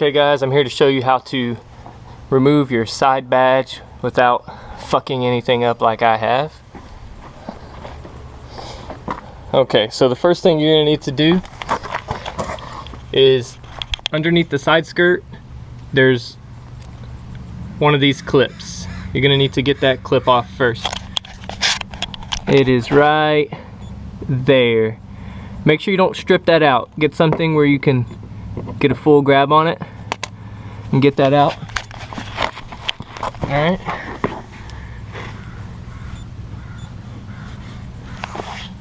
Okay guys, I'm here to show you how to remove your side badge without fucking anything up like I have. Okay, so the first thing you're gonna need to do is underneath the side skirt, there's one of these clips. You're gonna need to get that clip off first. It is right there. Make sure you don't strip that out. Get something where you can get a full grab on it and get that out. Alright.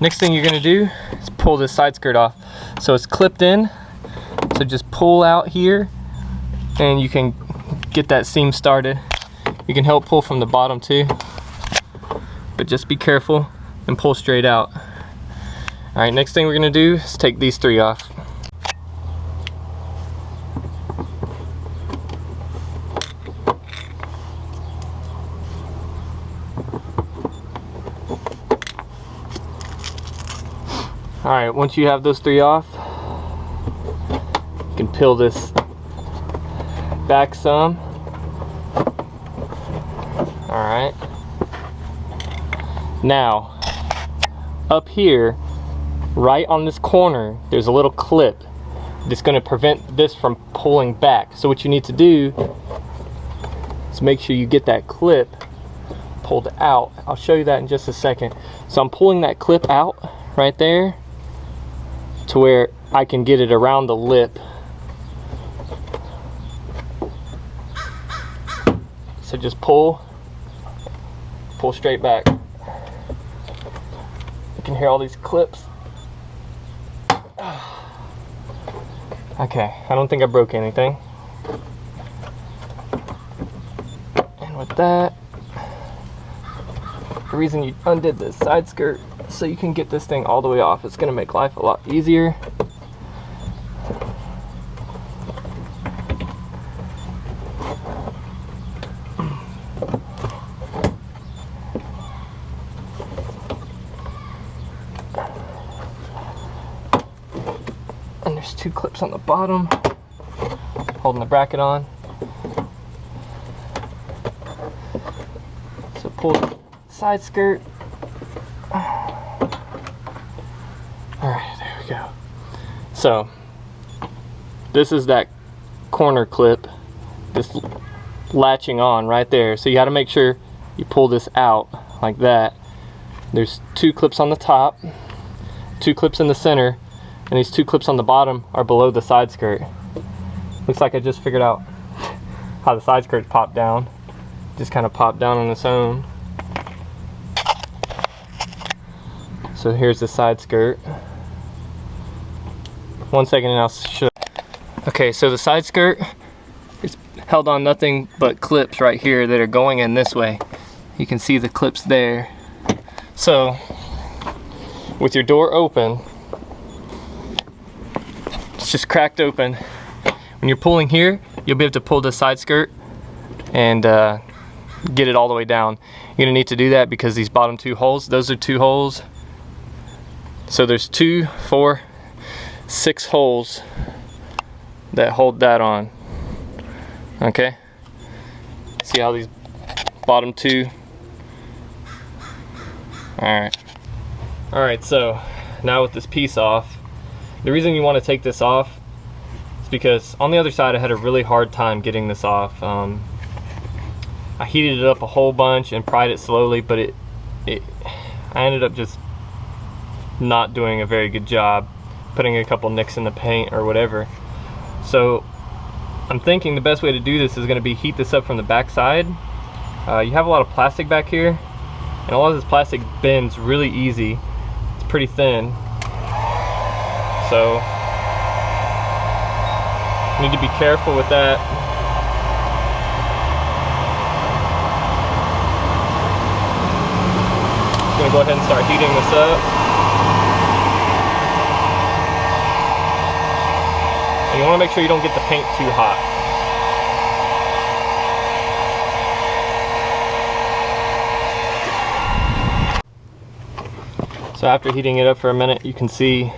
Next thing you're gonna do is pull this side skirt off. So it's clipped in, so just pull out here and you can get that seam started. You can help pull from the bottom too, but just be careful and pull straight out. Alright, next thing we're gonna do is take these three off. Alright, once you have those three off, you can peel this back some. Alright. Now, up here, right on this corner, there's a little clip that's going to prevent this from pulling back. So what you need to do is make sure you get that clip pulled out. I'll show you that in just a second. So I'm pulling that clip out right there to where I can get it around the lip. So just pull straight back. You can hear all these clips. Okay, I don't think I broke anything. And with that, the reason you undid this side skirt so you can get this thing all the way off. It's gonna make life a lot easier. And there's two clips on the bottom holding the bracket on. So pull the side skirt. Alright, there we go. So this is that corner clip, this latching on right there. So you got to make sure you pull this out like that. There's two clips on the top, two clips in the center, and these two clips on the bottom are below the side skirt. Looks like I just figured out how the side skirt popped down. Just kind of popped down on its own. So here's the side skirt. 1 second and I'll show. Okay, so the side skirt is held on nothing but clips right here that are going in this way. You can see the clips there. So with your door open, it's just cracked open. When you're pulling here, you'll be able to pull the side skirt and get it all the way down. You're gonna need to do that because these bottom two holes, those are two holes. So there's 2, 4, 6 holes that hold that on. Okay? See how these bottom two? Alright. Alright, so now with this piece off, the reason you want to take this off is because on the other side I had a really hard time getting this off. I heated it up a whole bunch and pried it slowly, but I ended up just not doing a very good job, putting a couple nicks in the paint or whatever. So I'm thinking the best way to do this is going to be heat this up from the back side. You have a lot of plastic back here, and a lot of this plastic bends really easy. It's pretty thin, so you need to be careful with that. I'm going to go ahead and start heating this up. And you want to make sure you don't get the paint too hot. So after heating it up for a minute, you can see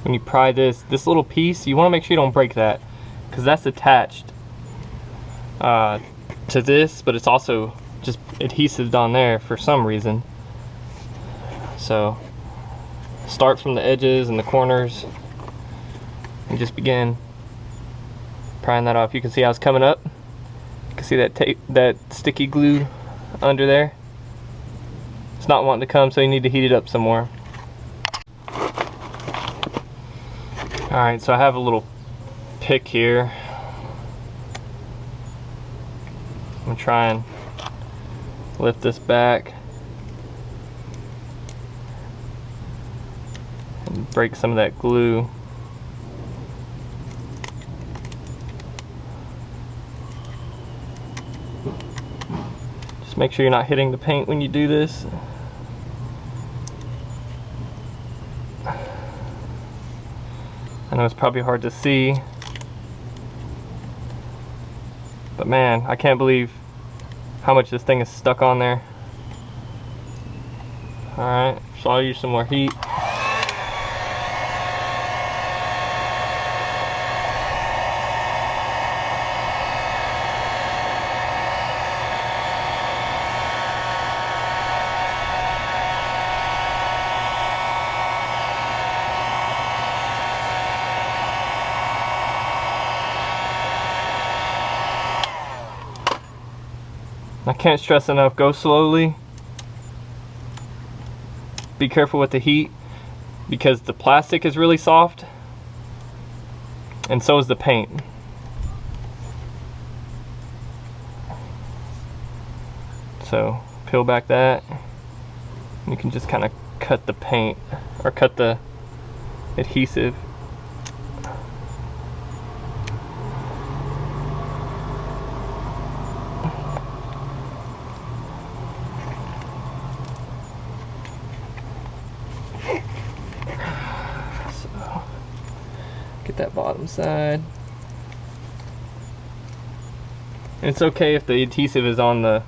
when you pry this little piece, you want to make sure you don't break that. because that's attached to this, but it's also just adhesive on there for some reason. So start from the edges and the corners and just begin prying that off. You can see how it's coming up. You can see that tape, that sticky glue under there. It's not wanting to come, so you need to heat it up some more. Alright, so I have a little pick here. I'm gonna try and lift this back and break some of that glue. Just make sure you're not hitting the paint when you do this. I know it's probably hard to see, but man, I can't believe how much this thing is stuck on there. Alright, so I'll use some more heat. I can't stress enough, go slowly. Be careful with the heat because the plastic is really soft and so is the paint. So peel back that. You can just kind of cut the paint or cut the adhesive. Get that bottom side. And it's okay if the adhesive is on the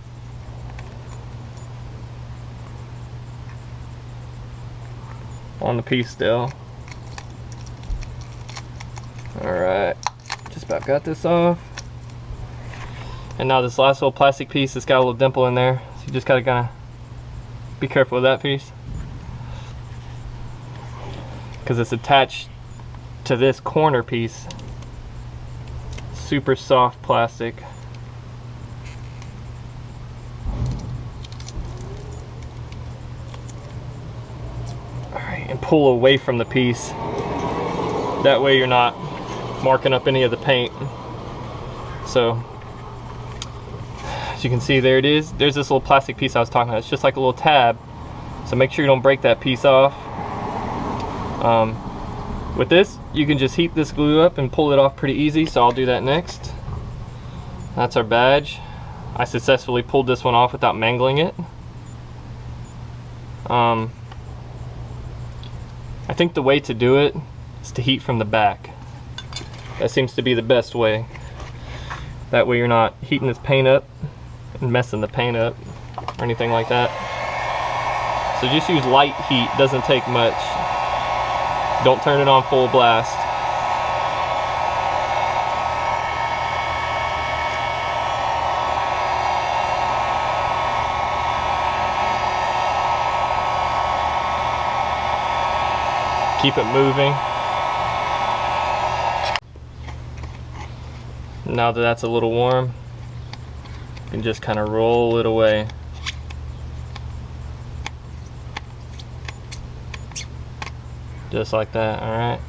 piece still. Alright, just about got this off. And now this last little plastic piece, it's got a little dimple in there, so you just gotta kinda be careful with that piece because it's attached to this corner piece. Super soft plastic. Alright, and pull away from the piece. That way you're not marking up any of the paint. So, as you can see, there it is. There's this little plastic piece I was talking about. It's just like a little tab. So make sure you don't break that piece off. With this, you can just heat this glue up and pull it off pretty easy, so I'll do that next. That's our badge. I successfully pulled this one off without mangling it. I think the way to do it is to heat from the back. That seems to be the best way. That way you're not heating this paint up and messing the paint up or anything like that. So just use light heat, doesn't take much. Don't turn it on full blast. Keep it moving. Now that that's a little warm, you can just kind of roll it away. Just like that, alright.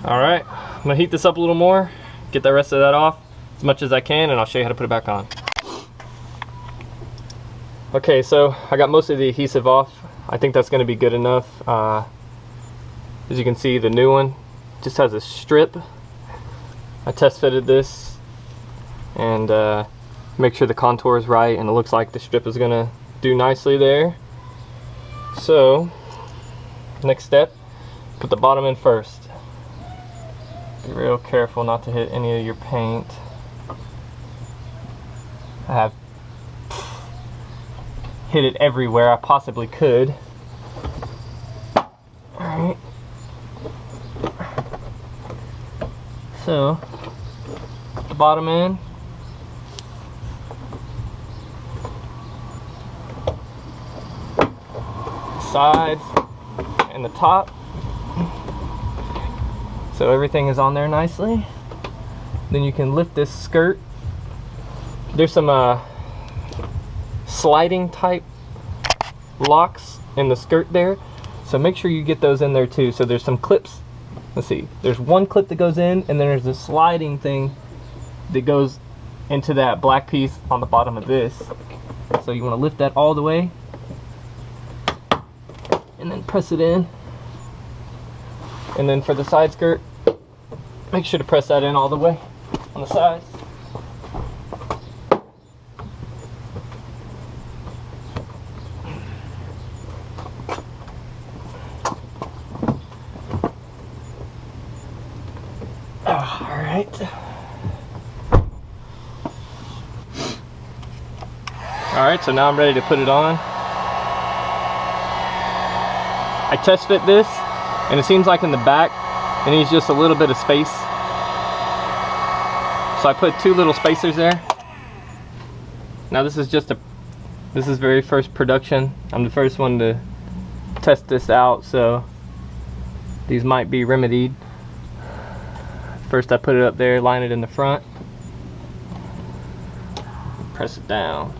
Alright, I'm gonna heat this up a little more, get the rest of that off as much as I can, and I'll show you how to put it back on. Okay, so I got most of the adhesive off. I think that's gonna be good enough. As you can see, the new one just has a strip. I test fitted this and make sure the contour is right, and it looks like the strip is gonna do nicely there. So next step, put the bottom in first. Be real careful not to hit any of your paint. I have hit it everywhere I possibly could. Alright. So, the bottom end. Sides and the top. So everything is on there nicely. Then you can lift this skirt. There's some sliding type locks in the skirt there, so make sure you get those in there too. So there's some clips. Let's see, there's one clip that goes in, and then there's a sliding thing that goes into that black piece on the bottom of this. So you want to lift that all the way and then press it in. And then for the side skirt, make sure to press that in all the way on the sides. Alright, so now I'm ready to put it on. I test fit this, and it seems like in the back it needs just a little bit of space. So I put 2 little spacers there. Now this is very first production. I'm the first one to test this out, so these might be remedied. First I put it up there, line it in the front, press it down.